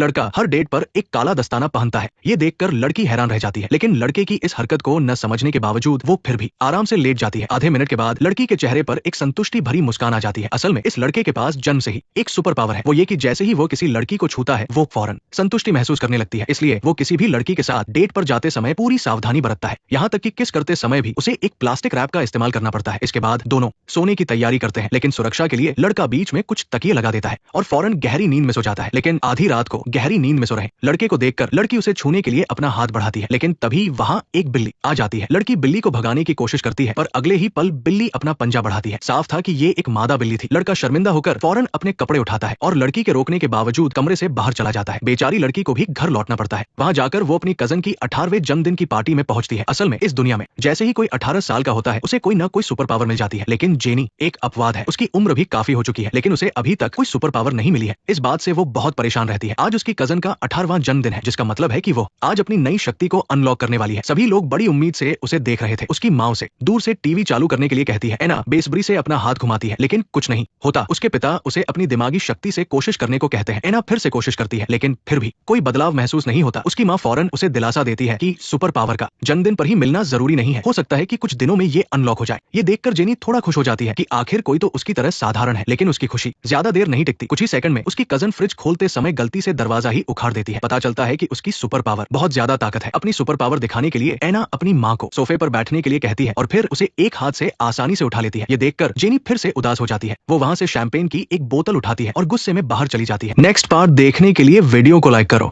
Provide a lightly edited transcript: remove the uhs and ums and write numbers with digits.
लड़का हर डेट पर एक काला दस्ताना पहनता है। ये देखकर लड़की हैरान रह जाती है, लेकिन लड़के की इस हरकत को न समझने के बावजूद वो फिर भी आराम से लेट जाती है। आधे मिनट के बाद लड़की के चेहरे पर एक संतुष्टि भरी मुस्कान आ जाती है। असल में इस लड़के के पास जन्म से ही एक सुपर पावर है, वो ये कि जैसे ही वो किसी लड़की को छूता है वो फौरन संतुष्टि महसूस करने लगती है। इसलिए वो किसी भी लड़की के साथ डेट पर जाते समय पूरी सावधानी बरतता है, यहाँ तक कि किस करते समय भी उसे एक प्लास्टिक रैप का इस्तेमाल करना पड़ता है। इसके बाद दोनों सोने की तैयारी करते हैं, लेकिन सुरक्षा के लिए लड़का बीच में कुछ तकिए लगा देता है और फौरन गहरी नींद में सो जाता है। लेकिन आधी रात को गहरी नींद में सो रहे लड़के को देखकर लड़की उसे छूने के लिए अपना हाथ बढ़ाती है, लेकिन तभी वहाँ एक बिल्ली आ जाती है। लड़की बिल्ली को भगाने की कोशिश करती है, पर अगले ही पल बिल्ली अपना पंजा बढ़ाती है। साफ था कि ये एक मादा बिल्ली थी। लड़का शर्मिंदा होकर फौरन अपने कपड़े उठाता है और लड़की के रोकने के बावजूद कमरे से बाहर चला जाता है। बेचारी लड़की को भी घर लौटना पड़ता है। वहाँ जाकर वो अपनी कजन की 18वें जन्मदिन की पार्टी में पहुंचती है। असल में इस दुनिया में जैसे ही कोई 18 साल का होता है उसे कोई ना कोई सुपर पावर मिल जाती है, लेकिन जेनी एक अपवाद है। उसकी उम्र भी काफी हो चुकी है, लेकिन उसे अभी तक कोई सुपर पावर नहीं मिली है। इस बात से वो बहुत परेशान रहती है। आज उसकी कजन का 18वां जन्मदिन है, जिसका मतलब है कि वो आज अपनी नई शक्ति को अनलॉक करने वाली है। सभी लोग बड़ी उम्मीद से उसे देख रहे थे। उसकी माँ उसे दूर से टीवी चालू करने के लिए कहती है। एना बेसब्री से अपना हाथ घुमाती है, लेकिन कुछ नहीं होता। उसके पिता उसे अपनी दिमागी शक्ति से कोशिश करने को कहते हैं। एना फिर से कोशिश करती है, लेकिन फिर भी कोई बदलाव महसूस नहीं होता। उसकी माँ फौरन उसे दिलासा देती है कि सुपर पावर का जन्मदिन पर ही मिलना जरूरी नहीं है, हो सकता है कि कुछ दिनों में ये अनलॉक हो जाए। ये देखकर जेनी थोड़ा खुश हो जाती है कि आखिर कोई तो उसकी तरह साधारण है, लेकिन उसकी खुशी ज्यादा देर नहीं टिकती। कुछ ही सेकंड में उसकी कजन फ्रिज खोलते समय गलती से दरवाजा ही उखाड़ देती है। पता चलता है कि उसकी सुपर पावर बहुत ज्यादा ताकत है। अपनी सुपर पावर दिखाने के लिए एना अपनी माँ को सोफे पर बैठने के लिए कहती है और फिर उसे एक हाथ से आसानी से उठा लेती है। ये देखकर जेनी फिर से उदास हो जाती है। वो वहाँ से शैंपेन की एक बोतल उठाती है और गुस्से में बाहर चली जाती है। नेक्स्ट पार्ट देखने के लिए वीडियो को लाइक करो।